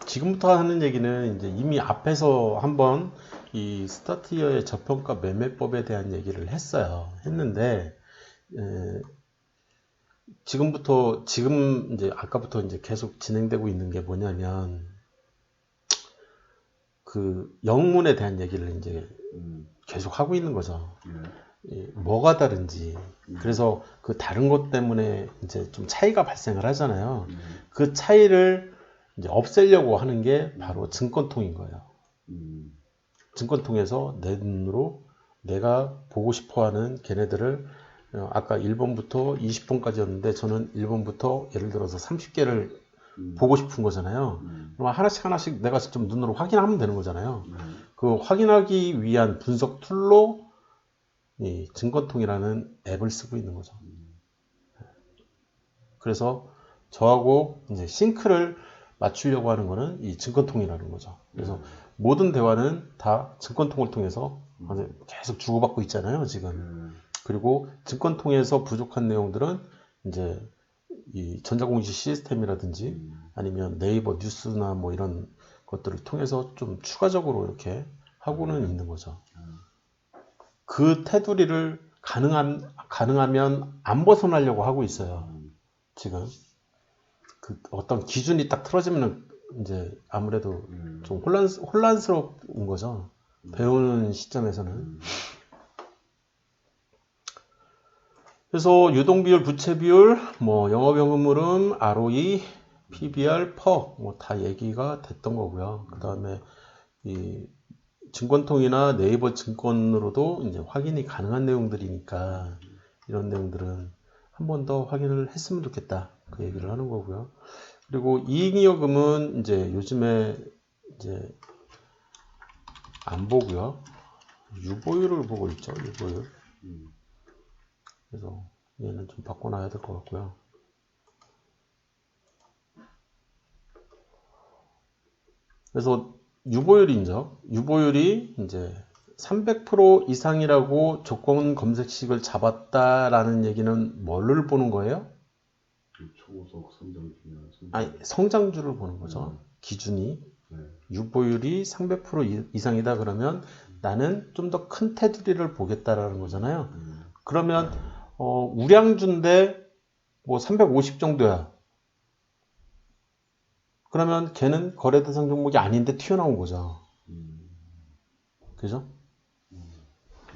지금부터 하는 얘기는 이제 이미 앞에서 한번 이 스타트이어의 저평가 매매법에 대한 얘기를 했는데, 에, 지금 이제 아까부터 이제 계속 진행되고 있는 게 뭐냐면, 그 영문에 대한 얘기를 이제 계속 하고 있는 거죠. 뭐가 다른지. 그래서 그 다른 것 때문에 이제 좀 차이가 발생을 하잖아요. 그 차이를 이제 없애려고 하는 게 바로 증권통인 거예요. 증권통에서 내 눈으로 내가 보고 싶어 하는 걔네들을 아까 1번부터 20번까지였는데 저는 1번부터 예를 들어서 30개를 보고 싶은 거잖아요. 그럼 하나씩 내가 직접 눈으로 확인하면 되는 거잖아요. 그 확인하기 위한 분석 툴로 이 증권통이라는 앱을 쓰고 있는 거죠. 그래서 저하고 이제 싱크를 맞추려고 하는 거는 이 증권통이라는 거죠. 그래서 모든 대화는 다 증권통을 통해서 계속 주고받고 있잖아요, 지금. 그리고 증권통에서 부족한 내용들은 이제 이 전자공시 시스템이라든지 아니면 네이버 뉴스나 뭐 이런 것들을 통해서 좀 추가적으로 이렇게 하고는 있는 거죠. 그 테두리를 가능하면 안 벗어나려고 하고 있어요. 지금 그 어떤 기준이 딱 틀어지면 이제 아무래도 좀 혼란스러운 거죠. 배우는 시점에서는. 그래서 유동비율, 부채비율, 뭐 영업연금 흐름, ROE, PBR, PER 뭐 다 얘기가 됐던 거고요. 그 다음에 이 증권통이나 네이버 증권으로도 이제 확인이 가능한 내용들이니까 이런 내용들은 한 번 더 확인을 했으면 좋겠다. 그 얘기를 하는 거고요. 그리고 이익잉여금은 이제 요즘에 이제 안 보고요. 유보율을 보고 있죠. 유보율. 그래서 얘는 좀 바꿔놔야 될 것 같고요. 그래서 유보율이 이제 300% 이상이라고 조건 검색식을 잡았다라는 얘기는 뭐를 보는 거예요? 초고속 성장주냐, 아니, 성장주를 보는 거죠. 기준이. 유보율이 300% 이상이다 그러면 나는 좀 더 큰 테두리를 보겠다라는 거잖아요. 그러면 우량주인데 뭐 350 정도야. 그러면 걔는 거래 대상 종목이 아닌데 튀어나온 거죠. 그죠?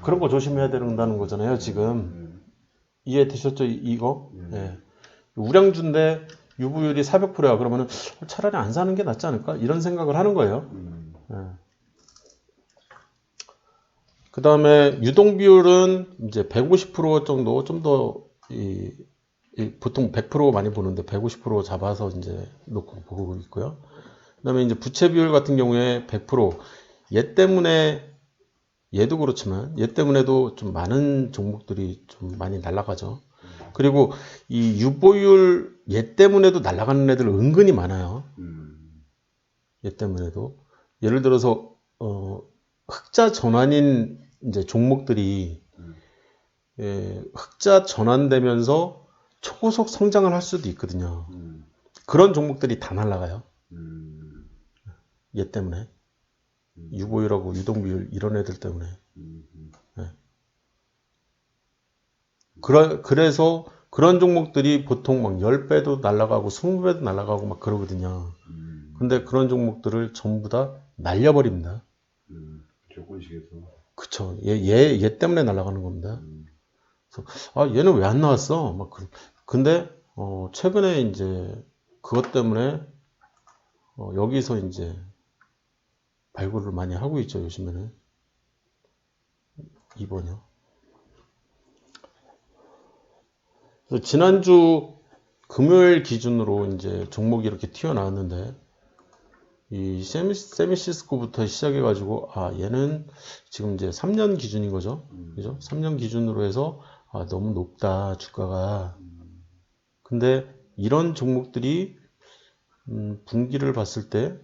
그런 거 조심해야 된다는 거잖아요, 지금. 이해되셨죠, 이거? 예. 우량주인데 유보율이 400%야. 그러면은 차라리 안 사는 게 낫지 않을까? 이런 생각을 하는 거예요. 예. 그 다음에 유동비율은 이제 150% 정도, 좀 더, 보통 100% 많이 보는데 150% 잡아서 이제 놓고 보고 있고요. 그 다음에 이제 부채비율 같은 경우에 100%, 얘도 그렇지만, 얘 때문에도 좀 많은 종목들이 좀 많이 날아가죠. 그리고 이 유보율, 얘 때문에도 날아가는 애들 은근히 많아요. 얘 때문에도. 예를 들어서, 흑자 전환인 이제 종목들이 흑자 전환되면서 초고속 성장을 할 수도 있거든요. 그런 종목들이 다 날아가요. 얘 때문에. 유보율하고 유동비율 이런 애들 때문에. 네. 그래서 그런 종목들이 보통 막 10배도 날아가고 20배도 날아가고 막 그러거든요. 근데 그런 종목들을 전부 다 날려버립니다. 조건식에서. 그쵸. 얘 때문에 날아가는 겁니다. 그래서, 얘는 왜 안 나왔어? 근데, 최근에 이제 그것 때문에, 여기서 이제 발굴을 많이 하고 있죠, 요즘에는. 2번이요. 그래서 지난주 금요일 기준으로 이제 종목이 이렇게 튀어나왔는데, 이 세미시스코부터 시작해가지고, 얘는 지금 이제 3년 기준인 거죠. 그죠? 3년 기준으로 해서, 너무 높다, 주가가. 근데 이런 종목들이, 분기를 봤을 때,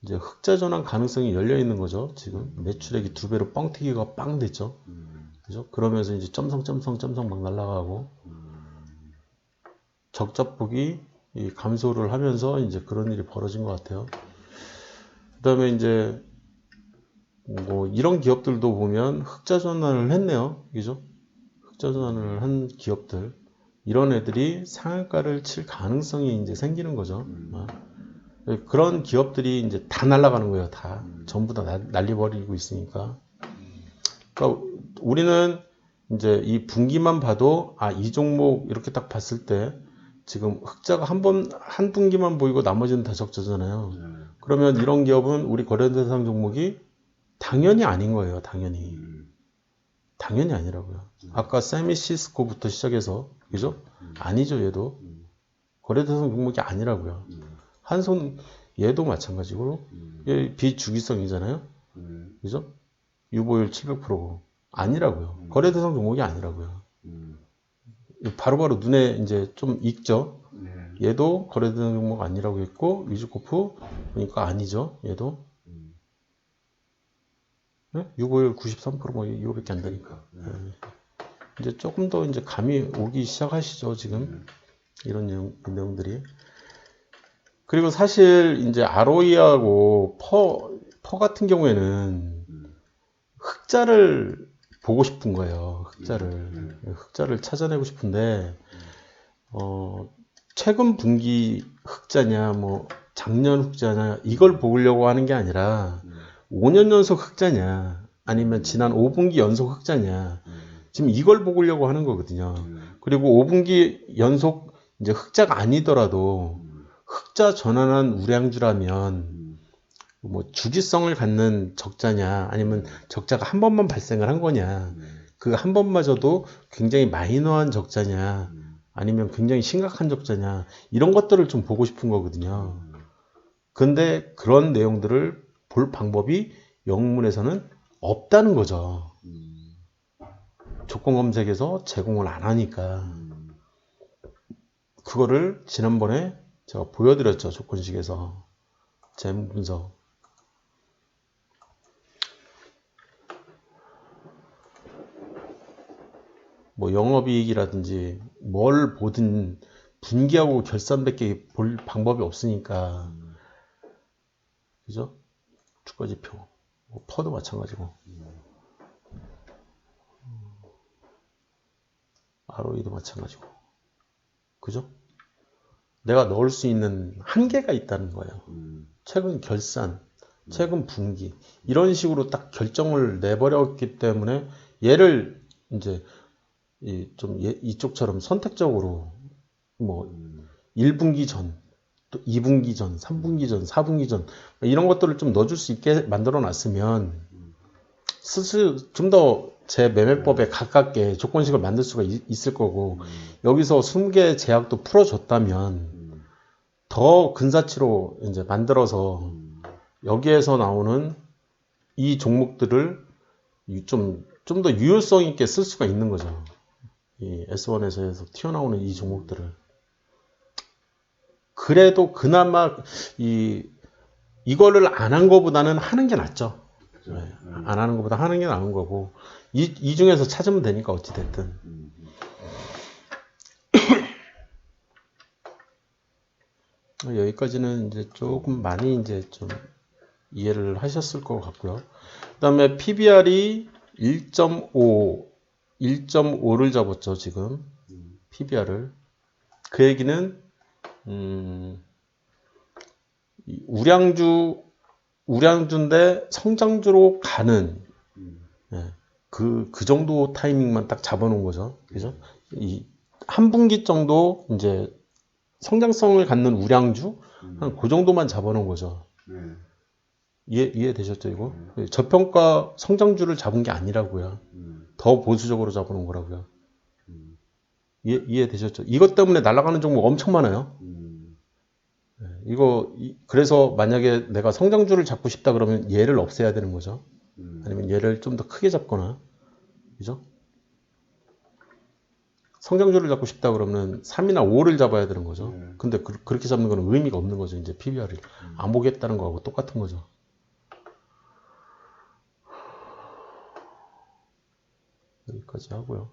이제 흑자 전환 가능성이 열려 있는 거죠. 지금 매출액이 2배로 뻥튀기가 빵 됐죠. 그죠? 그러면서 이제 점성 막 날아가고 적자폭이 이 감소를 하면서 이제 그런 일이 벌어진 것 같아요. 그다음에 이제 뭐 이런 기업들도 보면 흑자 전환을 했네요. 그죠? 흑자 전환을 한 기업들. 이런 애들이 상한가를 칠 가능성이 이제 생기는 거죠. 그런 기업들이 이제 다 날아가는 거예요. 다. 전부 다 날려버리고 있으니까. 그러니까 우리는 이제 이 분기만 봐도 이 종목 이렇게 딱 봤을 때 지금 흑자가 한 분기만 보이고 나머지는 다 적자잖아요. 그러면 이런 기업은 우리 거래 대상 종목이 당연히 아닌 거예요. 당연히. 당연히 아니라고요. 아까 세미시스코부터 시작해서 그죠? 아니죠. 얘도. 거래 대상 종목이 아니라고요. 한손 얘도 마찬가지고 얘 비주기성이잖아요. 그죠? 유보율 700%고 아니라고요. 거래 대상 종목이 아니라고요. 바로바로 눈에 이제 좀 익죠. 얘도 거래 대상 종목 아니라고 했고 위즈코프 그러니까 아니죠. 얘도 네? 유보율 93%뭐 이거밖에 안 되니까. 이제 조금 더 이제 감이 오기 시작하시죠. 지금 이런 내용들이. 그리고 사실 이제 ROE하고 퍼 같은 경우에는 흑자를 보고 싶은 거예요. 흑자를 찾아내고 싶은데 최근 분기 흑자냐 뭐 작년 흑자냐 이걸 보려고 하는 게 아니라 5년 연속 흑자냐 아니면 지난 5분기 연속 흑자냐 지금 이걸 보려고 하는 거거든요. 그리고 5분기 연속 이제 흑자가 아니더라도 흑자 전환한 우량주라면 뭐 주기성을 갖는 적자냐 아니면 적자가 한 번만 발생을 한 거냐 그 한 번마저도 굉장히 마이너한 적자냐 아니면 굉장히 심각한 적자냐 이런 것들을 좀 보고 싶은 거거든요. 근데 그런 내용들을 볼 방법이 영문에서는 없다는 거죠. 조건 검색에서 제공을 안 하니까 그거를 지난번에 제가 보여드렸죠. 조건식에서 재무 분석. 뭐 영업이익이라든지 뭘 보든 분기하고 결산밖에 볼 방법이 없으니까 그죠? 주가지표 뭐 퍼도 마찬가지고 ROE도 마찬가지고 그죠? 내가 넣을 수 있는 한계가 있다는 거예요. 최근 결산, 최근 분기 이런 식으로 딱 결정을 내버렸기 때문에 얘를 이제 좀 이쪽처럼 선택적으로 뭐 1분기 전, 또 2분기 전, 3분기 전, 4분기 전 이런 것들을 좀 넣어줄 수 있게 만들어 놨으면 스스로 좀 더 제 매매법에 가깝게 조건식을 만들 수가 있을 거고 여기서 20개 제약도 풀어줬다면 더 근사치로 이제 만들어서 여기에서 나오는 이 종목들을 좀 더 유효성 있게 쓸 수가 있는 거죠. 이 S1에서 튀어나오는 이 종목들을. 그래도 그나마 이거를 안 한 거보다는 하는 게 낫죠. 네. 안 하는 것보다 하는 게 나은 거고 이 중에서 찾으면 되니까 어찌됐든 여기까지는 이제 조금 많이 이제 좀 이해를 하셨을 것 같고요. 그 다음에 PBR이 1.5를 잡았죠 지금 PBR을. 그 얘기는 우량주인데 성장주로 가는 그 정도 타이밍만 딱 잡아놓은 거죠. 그죠? 한 분기 정도 이제 성장성을 갖는 우량주 한 그 정도만 잡아놓은 거죠. 이해되셨죠 이거? 저평가 성장주를 잡은 게 아니라고요. 더 보수적으로 잡아놓은 거라고요. 이해되셨죠? 이것 때문에 날아가는 종목 엄청 많아요. 그래서 만약에 내가 성장주를 잡고 싶다 그러면 얘를 없애야 되는 거죠. 아니면 얘를 좀 더 크게 잡거나, 그죠? 성장주를 잡고 싶다 그러면 3이나 5를 잡아야 되는 거죠. 근데 그렇게 잡는 건 의미가 없는 거죠. 이제 PBR을 안 보겠다는 거하고 똑같은 거죠. 여기까지 하고요.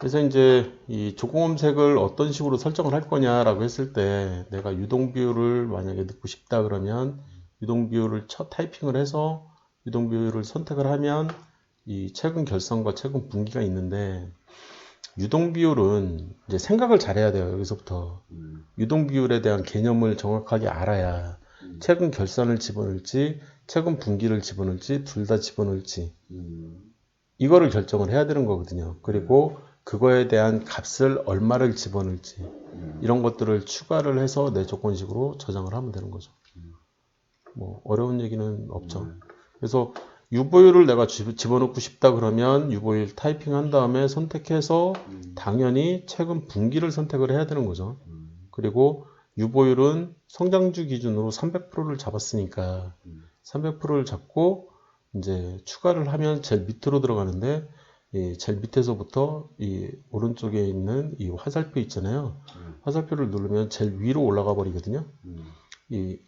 그래서 이제 이 조공검색을 어떤 식으로 설정을 할 거냐라고 했을 때 내가 유동비율을 만약에 넣고 싶다 그러면 유동비율을 첫 타이핑을 해서 유동비율을 선택을 하면 이 최근 결선과 최근 분기가 있는데 유동비율은 이제 생각을 잘해야 돼요. 여기서부터 유동비율에 대한 개념을 정확하게 알아야 최근 결산을 집어넣을지 최근 분기를 집어넣을지 둘 다 집어넣을지 이거를 결정을 해야 되는 거거든요. 그리고 그거에 대한 값을 얼마를 집어넣을지 이런 것들을 추가를 해서 내 조건식으로 저장을 하면 되는 거죠. 뭐 어려운 얘기는 없죠. 그래서 유보율을 내가 집어넣고 싶다 그러면 유보율 타이핑한 다음에 선택해서 당연히 최근 분기를 선택을 해야 되는 거죠. 그리고 유보율은 성장주 기준으로 300%를 잡았으니까 300%를 잡고 이제 추가를 하면 제일 밑으로 들어가는데 이 제일 밑에서부터 이 오른쪽에 있는 이 화살표 있잖아요. 화살표를 누르면 제일 위로 올라가 버리거든요. 이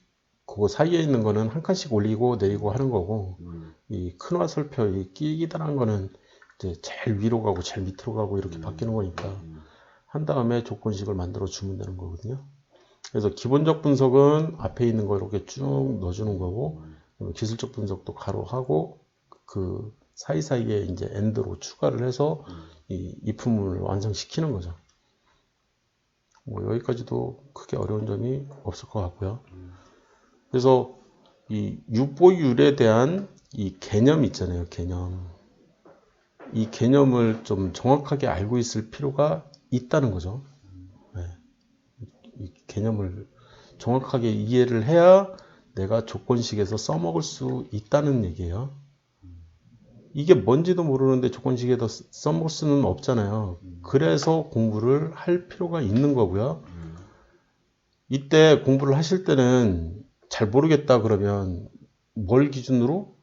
그거 사이에 있는 거는 한 칸씩 올리고 내리고 하는 거고 이 큰 화살표 이 끼기다란 거는 이제 제일 위로 가고 제일 밑으로 가고 이렇게 바뀌는 거니까 한 다음에 조건식을 만들어 주면 되는 거거든요. 그래서 기본적 분석은 앞에 있는 거 이렇게 쭉 넣어주는 거고 기술적 분석도 가로하고 그 사이사이에 이제 엔드로 추가를 해서 이 이품을 완성시키는 거죠. 뭐 여기까지도 크게 어려운 점이 없을 것 같고요. 그래서 이 유보율에 대한 이 개념 있잖아요. 개념. 이 개념을 좀 정확하게 알고 있을 필요가 있다는 거죠. 네. 이 개념을 정확하게 이해를 해야 내가 조건식에서 써먹을 수 있다는 얘기예요. 이게 뭔지도 모르는데 조건식에서 써먹을 수는 없잖아요. 그래서 공부를 할 필요가 있는 거고요. 이때 공부를 하실 때는 잘 모르겠다 그러면 뭘 기준으로?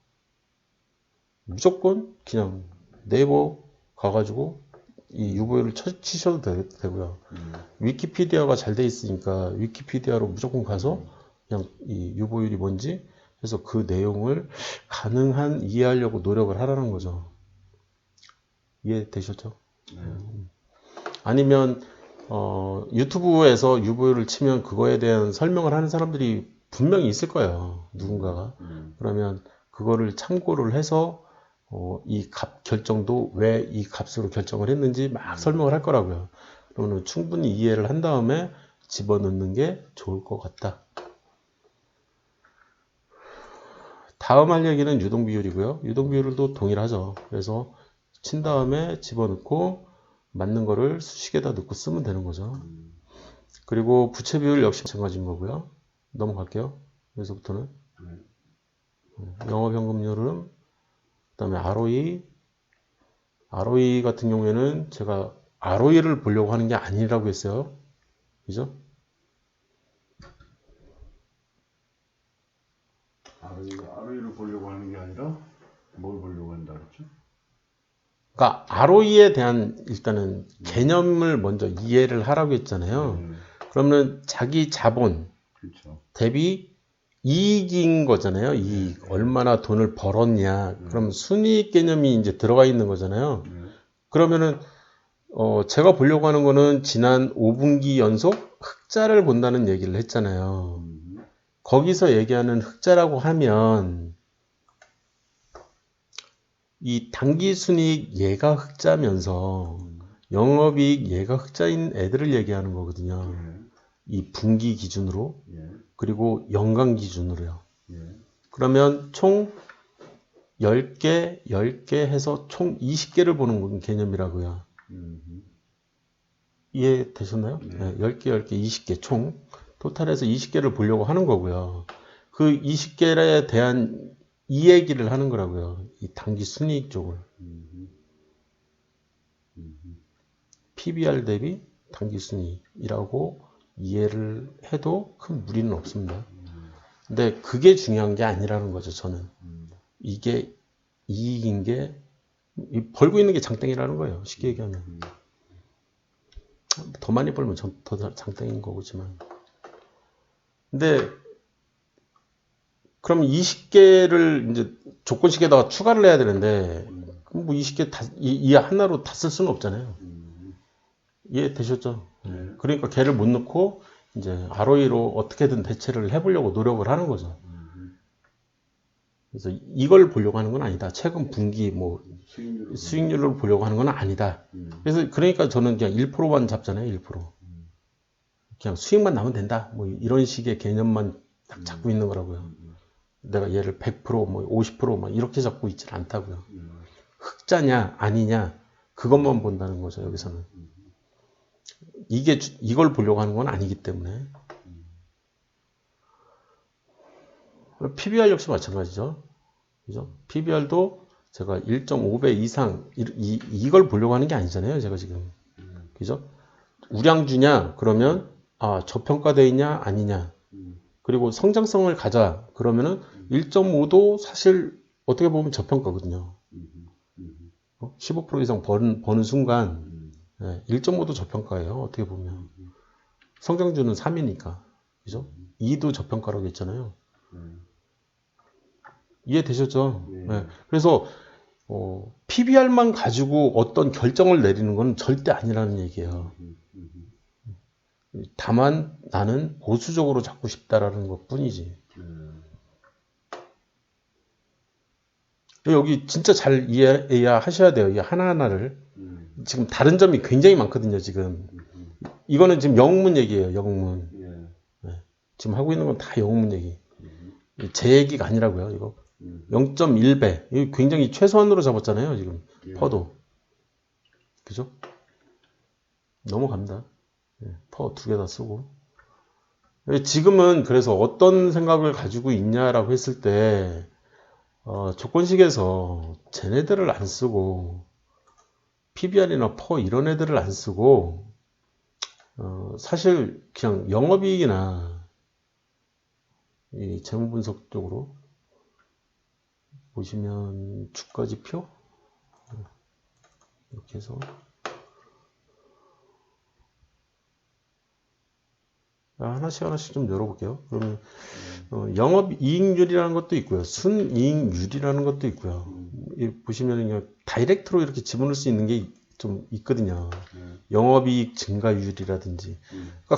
무조건 그냥 네이버 가가지고 이 유보율을 치셔도 되고요. 위키피디아가 잘 돼 있으니까 위키피디아로 무조건 가서 그냥 이 유보율이 뭔지 해서 그 내용을 가능한 이해하려고 노력을 하라는 거죠. 이해되셨죠? 아니면 유튜브에서 유보율을 치면 그거에 대한 설명을 하는 사람들이 분명히 있을 거예요. 누군가가. 그러면 그거를 참고를 해서 이 값 결정도 왜 이 값으로 결정을 했는지 막 설명을 할 거라고요. 그러면 충분히 이해를 한 다음에 집어넣는 게 좋을 것 같다. 다음 할 얘기는 유동비율이고요. 유동비율도 동일하죠. 그래서 친 다음에 집어넣고 맞는 거를 수식에다 넣고 쓰면 되는 거죠. 그리고 부채비율 역시 마찬가지인 거고요. 넘어갈게요. 여기서부터는 영업현금률은 그 다음에 ROE 같은 경우에는 제가 ROE를 보려고 하는 게 아니라고 했어요. 그죠? ROE를 보려고 하는 게 아니라 뭘 보려고 한다 그랬죠? 그러니까 ROE에 대한 일단은 개념을 먼저 이해를 하라고 했잖아요. 그러면 자기 자본 그렇죠. 대비 이익인 거잖아요. 이익. 얼마나 돈을 벌었냐. 그럼 순이익 개념이 이제 들어가 있는 거잖아요. 그러면은 제가 보려고 하는 거는 지난 5분기 연속 흑자를 본다는 얘기를 했잖아요. 거기서 얘기하는 흑자라고 하면 이 당기순이익 얘가 흑자면서 영업이익 얘가 흑자인 애들을 얘기하는 거거든요. 이 분기 기준으로 그리고 연간 기준으로요. 그러면 총 10개, 10개 해서 총 20개를 보는 개념이라고요. 이해되셨나요? 네, 10개, 10개, 20개 총 토탈해서 20개를 보려고 하는 거고요. 그 20개에 대한 이 얘기를 하는 거라고요. 이 당기 순이익 쪽을. PBR 대비 당기 순이익이라고 이해를 해도 큰 무리는 없습니다. 근데 그게 중요한 게 아니라는 거죠, 저는. 이게 이익인 게, 벌고 있는 게 장땡이라는 거예요, 쉽게 얘기하면. 더 많이 벌면 더 장땡인 거지만. 근데, 그럼 20개를 이제 조건식에다가 추가를 해야 되는데, 뭐 20개 이 하나로 다 쓸 수는 없잖아요. 이해되셨죠? 네. 그러니까 걔를 못 넣고 이제 ROE로 어떻게든 대체를 해보려고 노력을 하는 거죠. 그래서 이걸 보려고 하는 건 아니다. 최근 분기 뭐 수익률을 보려고 하는 건 아니다. 그래서 그러니까 저는 그냥 1%만 잡잖아요. 1%. 그냥 수익만 나면 된다. 뭐 이런 식의 개념만 딱 잡고 있는 거라고요. 내가 얘를 100%, 뭐 50%막 이렇게 잡고 있지는 않다고요. 흑자냐 아니냐 그것만 본다는 거죠. 여기서는. 이걸 보려고 하는 건 아니기 때문에. PBR 역시 마찬가지죠. 그죠? PBR도 제가 1.5배 이상 이걸 보려고 하는 게 아니잖아요. 제가 지금. 그죠? 우량주냐 그러면 저평가되어 있냐 아니냐. 그리고 성장성을 가자 그러면은 1.5도 사실 어떻게 보면 저평가거든요. 15% 이상 버는 순간 1.5도 저평가예요. 어떻게 보면. 성장주는 3이니까. 그죠? 2도 저평가라고 했잖아요. 이해되셨죠? 네. 그래서 PBR만 가지고 어떤 결정을 내리는 건 절대 아니라는 얘기예요. 다만 나는 보수적으로 잡고 싶다라는 것 뿐이지. 여기 진짜 잘 이해하셔야 돼요. 이 하나하나를. 지금 다른 점이 굉장히 많거든요. 지금. 이거는 지금 영문 얘기예요. 영문. 네. 지금 하고 있는 건 다 영문 얘기. 제 얘기가 아니라고요. 이거. 0.1배. 이거 굉장히 최소한으로 잡았잖아요. 지금. 퍼도. 그죠? 넘어갑니다. 퍼 2개 다 쓰고. 지금은 그래서 어떤 생각을 가지고 있냐라고 했을 때 조건식에서 쟤네들을 안 쓰고 PBR이나 퍼 이런 애들을 안 쓰고 사실 그냥 영업이익이나 이 재무분석 쪽으로 보시면 주가지표 이렇게 해서 하나씩 좀 열어볼게요. 그러면 영업이익률이라는 것도 있고요. 순이익률이라는 것도 있고요. 보시면 그냥 다이렉트로 이렇게 집어넣을 수 있는 게 좀 있거든요. 영업이익 증가율이라든지. 그러니까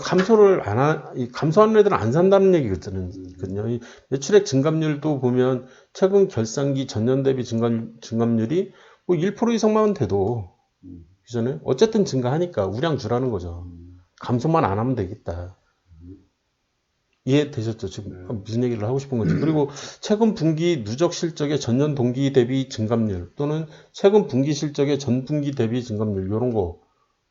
감소하는 애들은 안 산다는 얘기거든요. 이 매출액 증감률도 보면 최근 결산기 전년 대비 증감률이 뭐 1% 이상만 돼도 그잖아요. 어쨌든 증가하니까 우량주라는 거죠. 감소만 안 하면 되겠다. 이해되셨죠? 지금 무슨 얘기를 하고 싶은 건지. 그리고 최근 분기 누적 실적의 전년 동기 대비 증감률 또는 최근 분기 실적의 전 분기 대비 증감률 이런 거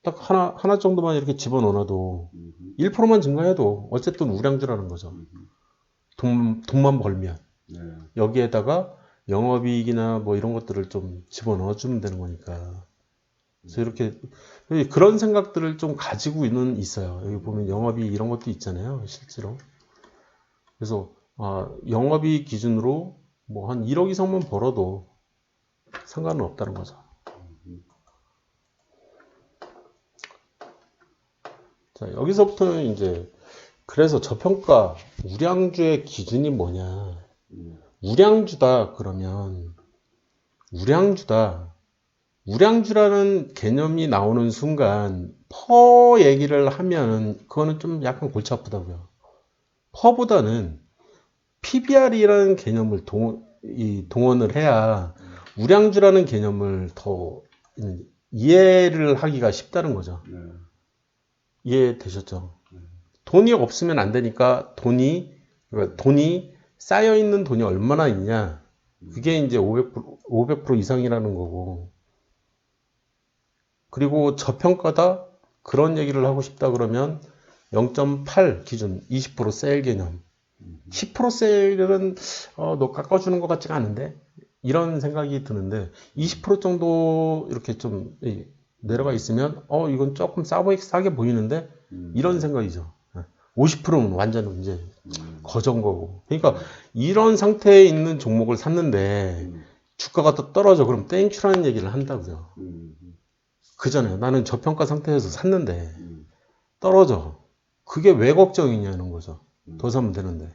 딱 하나 정도만 이렇게 집어넣어놔도 1%만 증가해도 어쨌든 우량주라는 거죠. 돈만 벌면 여기에다가 영업이익이나 뭐 이런 것들을 좀 집어넣어주면 되는 거니까. 그래서 이렇게 그런 생각들을 좀 가지고 있어요. 여기 보면 영업이익 이런 것도 있잖아요. 실제로. 그래서 영업이익 기준으로 뭐 한 1억 이상만 벌어도 상관은 없다는 거죠. 자, 여기서부터는 이제 그래서 저평가 우량주의 기준이 뭐냐? 우량주다 그러면 우량주라는 개념이 나오는 순간 퍼 얘기를 하면 그거는 좀 약간 골치 아프다고요. 퍼보다는 PBR이라는 개념을 동원을 해야 우량주라는 개념을 더 이해를 하기가 쉽다는 거죠. 이해되셨죠? 돈이 없으면 안 되니까 돈이 쌓여있는 돈이 얼마나 있냐. 그게 이제 500% 이상이라는 거고. 그리고 저평가다? 그런 얘기를 하고 싶다 그러면 0.8 기준 20% 세일 개념. 10% 세일은 너 깎아주는 것 같지가 않은데? 이런 생각이 드는데 20% 정도 이렇게 좀 내려가 있으면 이건 조금 싸게 보이는데? 이런 생각이죠. 50%는 완전 이제 거전 거고. 그러니까 이런 상태에 있는 종목을 샀는데 주가가 또 떨어져. 그럼 땡큐라는 얘기를 한다고요. 그잖아요. 나는 저평가 상태에서 샀는데 떨어져. 그게 왜 걱정이냐는 거죠. 더 사면 되는데.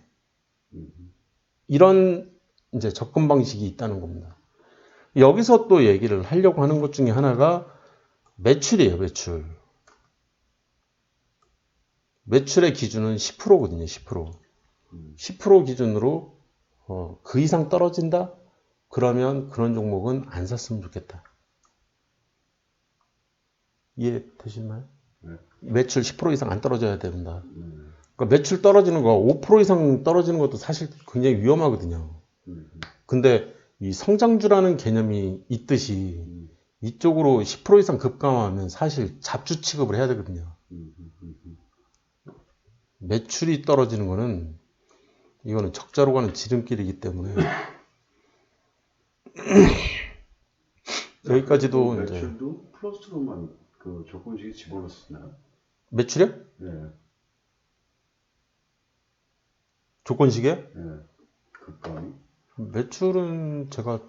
이런 이제 접근 방식이 있다는 겁니다. 여기서 또 얘기를 하려고 하는 것 중에 하나가 매출이에요. 매출. 매출의 기준은 10%거든요. 10%. 10% 기준으로 그 이상 떨어진다? 그러면 그런 종목은 안 샀으면 좋겠다. 이해되시나요? 네. 매출 10% 이상 안 떨어져야 된다. 그러니까 매출 떨어지는 거 5% 이상 떨어지는 것도 사실 굉장히 위험하거든요. 근데 이 성장주라는 개념이 있듯이 이쪽으로 10% 이상 급감하면 사실 잡주 취급을 해야 되거든요. 매출이 떨어지는 거는 이거는 적자로 가는 지름길이기 때문에 여기까지도 이제 매출도 플러스로만 그 조건식에 집어넣었나요? 매출이요? 네. 조건식에? 네. 급감이. 매출은 제가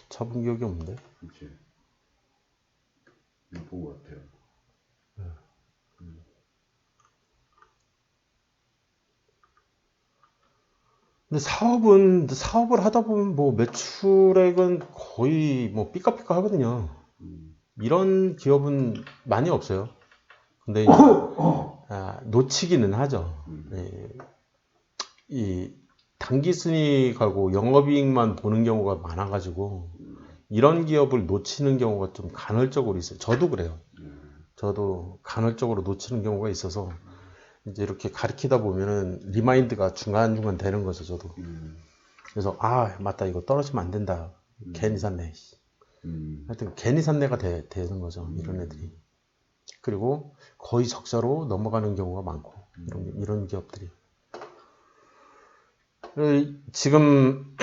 잡은 기억이 없는데. 그치. 못 본 것 같아요. 근데 사업을 하다 보면 뭐 매출액은 거의 뭐 삐까삐까 하거든요. 이런 기업은 많이 없어요. 근데 이제 놓치기는 하죠. 이 단기 순이익하고 영업이익만 보는 경우가 많아가지고 이런 기업을 놓치는 경우가 좀 간헐적으로 있어요. 저도 그래요. 저도 간헐적으로 놓치는 경우가 있어서 이제 이렇게 가르치다 보면은 리마인드가 중간중간 되는 거죠, 저도. 그래서 맞다, 이거 떨어지면 안 된다. 괜히 샀네. 하여튼 괜히 샀네가 되는 거죠, 이런 애들이. 그리고 거의 적자로 넘어가는 경우가 많고 이런 기업들이. 지금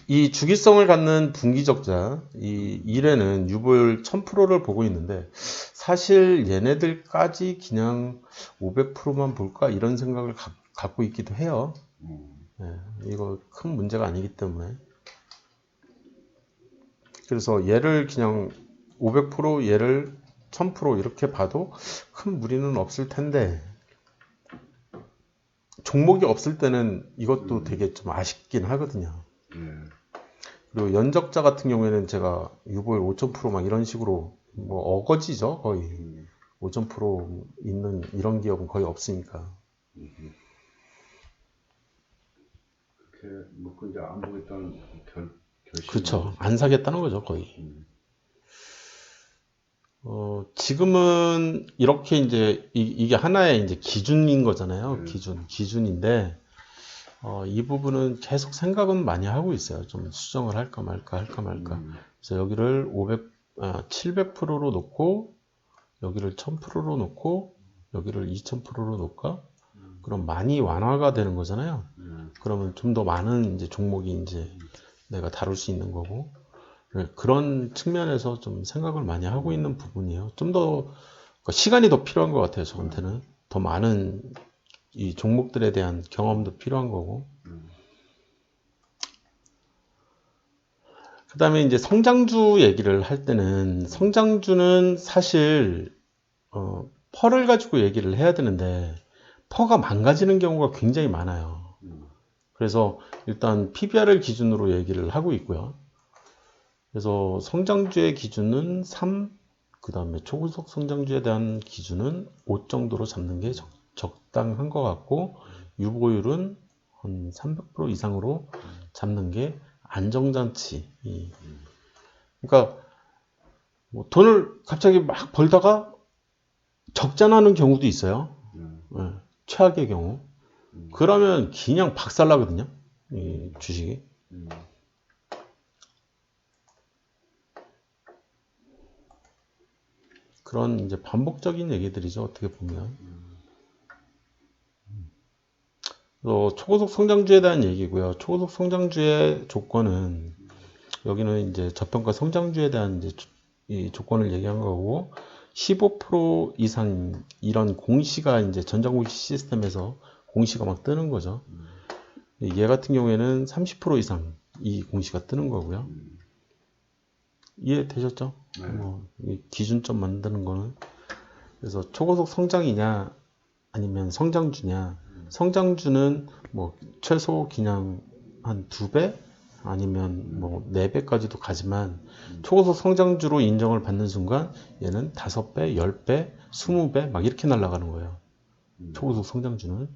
이 주기성을 갖는 분기적자 이 1회는 유보율 1000%를 보고 있는데 사실 얘네들까지 그냥 500%만 볼까 이런 생각을 갖고 있기도 해요. 이거 큰 문제가 아니기 때문에. 그래서 얘를 그냥 500% 얘를 1000% 이렇게 봐도 큰 무리는 없을 텐데 종목이 없을 때는 이것도 되게 좀 아쉽긴 하거든요. 그리고 연적자 같은 경우에는 제가 유보율 5000% 막 이런 식으로 뭐 어거지죠 거의 5000% 있는 이런 기업은 거의 없으니까. 그렇게 뭐 이제 안 보겠다는 결심. 그렇죠. 안 사겠다는 거죠 거의. 지금은 이렇게 이제 이게 하나의 이제 기준인 거잖아요. 기준인데 이 부분은 계속 생각은 많이 하고 있어요. 좀 수정을 할까 말까. 그래서 여기를 700%로 놓고 여기를 1000%로 놓고 여기를 2000%로 놓을까? 그럼 많이 완화가 되는 거잖아요. 그러면 좀 더 많은 이제 종목이 이제 내가 다룰 수 있는 거고. 그런 측면에서 좀 생각을 많이 하고 있는 부분이에요. 좀 더 시간이 더 필요한 것 같아요. 저한테는 더 많은 이 종목들에 대한 경험도 필요한 거고. 그 다음에 이제 성장주 얘기를 할 때는 성장주는 사실 펄을 가지고 얘기를 해야 되는데 펄가 망가지는 경우가 굉장히 많아요. 그래서 일단 PBR을 기준으로 얘기를 하고 있고요. 그래서 성장주의 기준은 3, 그 다음에 초고속 성장주에 대한 기준은 5 정도로 잡는 게 적당한 것 같고 유보율은 한 300% 이상으로 잡는 게 안정장치. 그러니까 뭐 돈을 갑자기 막 벌다가 적자 나는 경우도 있어요. 최악의 경우. 그러면 그냥 박살나거든요. 이 주식이. 그런 이제 반복적인 얘기들이죠. 어떻게 보면. 초고속 성장주에 대한 얘기고요. 초고속 성장주의 조건은 여기는 이제 저평가 성장주에 대한 이제 이 조건을 얘기한 거고 15% 이상 이런 공시가 이제 전자공시 시스템에서 공시가 막 뜨는 거죠. 얘 같은 경우에는 30% 이상 이 공시가 뜨는 거고요. 이해되셨죠? 이 기준점 만드는 거는. 그래서 초고속 성장이냐 아니면 성장주냐. 성장주는 뭐 최소 그냥 한 2배 아니면 뭐 4배까지도 가지만 초고속 성장주로 인정을 받는 순간 얘는 5배, 10배, 20배 막 이렇게 날아가는 거예요. 초고속 성장주는.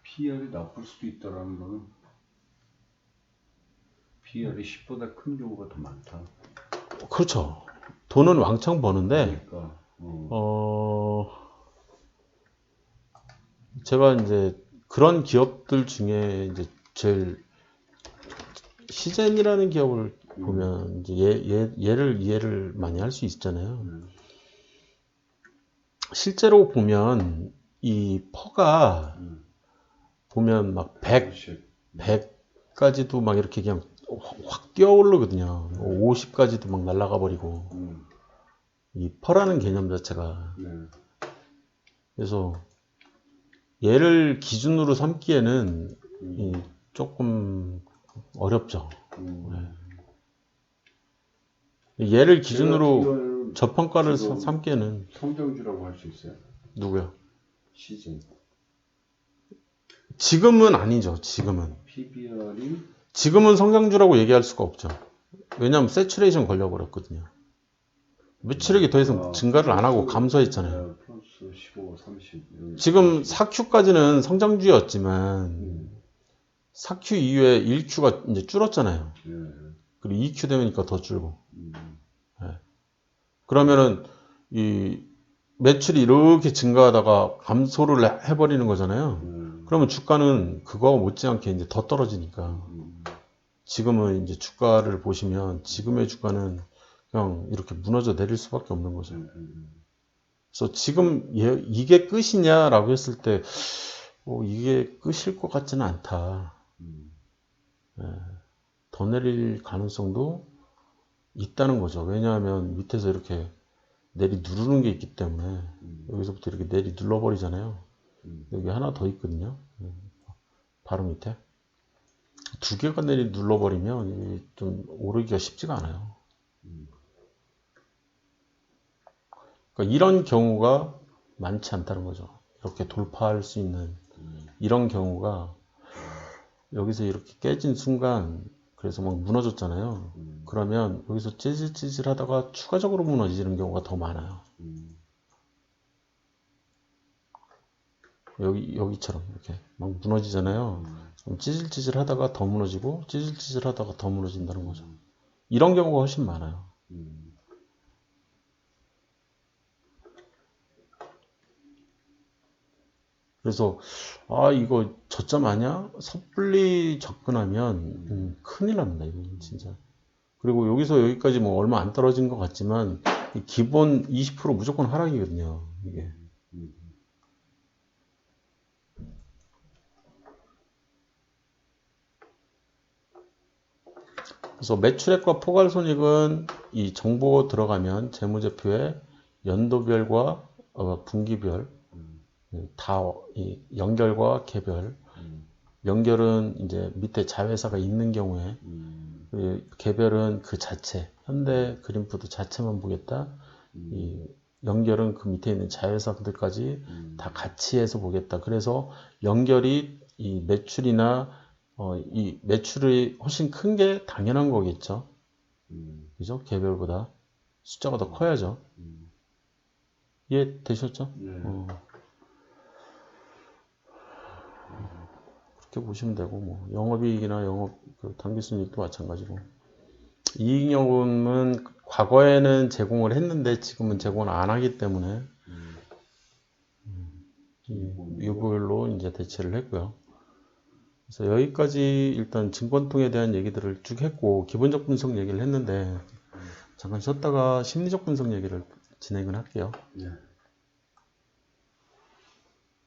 PER이 나쁠 수도 있다라는 거는 PER이 10보다 큰 경우가 더 많다. 그렇죠. 돈은 왕창 버는데, 그러니까 제가 이제 그런 기업들 중에 이제 제일 시젠이라는 기업을 보면 이제 얘를 이해를 많이 할 수 있잖아요. 실제로 보면 이 퍼가 보면 막 100까지도 막 이렇게 그냥 확 뛰어오르거든요. 50까지도 막 날아가 버리고. 이 퍼라는 개념 자체가. 그래서 얘를 기준으로 삼기에는 조금 어렵죠. 얘를 기준으로 저평가를 삼기에는. 성장주라고 할 수 있어요? 누구요? 시즌. 지금은 아니죠. 지금은. PBR이 지금은 성장주라고 얘기할 수가 없죠. 왜냐하면 세츄레이션 걸려버렸거든요. 매출액이 더 이상 증가를 안 하고 감소했잖아요. 플러스 15, 30. 지금 4Q까지는 성장주였지만 4Q 이후에 1Q가 이제 줄었잖아요. 그리고 2Q 되니까 더 줄고. 그러면은 이 매출이 이렇게 증가하다가 감소를 해버리는 거잖아요. 그러면 주가는 그거 못지않게 이제 더 떨어지니까. 지금은 이제 주가를 보시면 지금의 주가는 그냥 이렇게 무너져 내릴 수밖에 없는 거죠. 그래서 지금 이게 끝이냐라고 했을 때 이게 끝일 것 같지는 않다. 더 내릴 가능성도 있다는 거죠. 왜냐하면 밑에서 이렇게 내리 누르는 게 있기 때문에 여기서부터 이렇게 내리 눌러버리잖아요. 여기 하나 더 있거든요. 바로 밑에. 두 개가 내리 눌러버리면 이게 좀 오르기가 쉽지가 않아요. 그러니까 이런 경우가 많지 않다는 거죠. 이렇게 돌파할 수 있는 이런 경우가 여기서 이렇게 깨진 순간 그래서 막 무너졌잖아요. 그러면 여기서 찌질찌질 하다가 추가적으로 무너지는 경우가 더 많아요. 여기처럼 이렇게 막 무너지잖아요. 그럼 찌질찌질 하다가 더 무너지고 찌질찌질 하다가 더 무너진다는 거죠. 이런 경우가 훨씬 많아요. 그래서 이거 저점 아니야? 섣불리 접근하면 큰일 납니다. 이건 진짜. 그리고 여기서 여기까지 뭐 얼마 안 떨어진 것 같지만 기본 20% 무조건 하락이거든요. 이게. 그래서 매출액과 포괄손익은 이 정보 들어가면 재무제표에 연도별과 분기별 다 연결과 개별. 연결은 이제 밑에 자회사가 있는 경우에 개별은 그 자체, 현대 그린푸드 자체만 보겠다. 이 연결은 그 밑에 있는 자회사들까지 다 같이 해서 보겠다. 그래서 연결이 이 매출이나 이 매출이 훨씬 큰 게 당연한 거겠죠. 그죠? 개별보다 숫자가 더 커야죠. 이해 되셨죠? 그렇게 보시면 되고, 뭐 영업이익이나 당기순이익도 마찬가지고. 이익요금은 과거에는 제공을 했는데 지금은 제공을 안 하기 때문에 이걸로 이제 대체를 했고요. 그래서 여기까지 일단 증권통에 대한 얘기들을 쭉 했고, 기본적 분석 얘기를 했는데 잠깐 쉬었다가 심리적 분석 얘기를 진행을 할게요.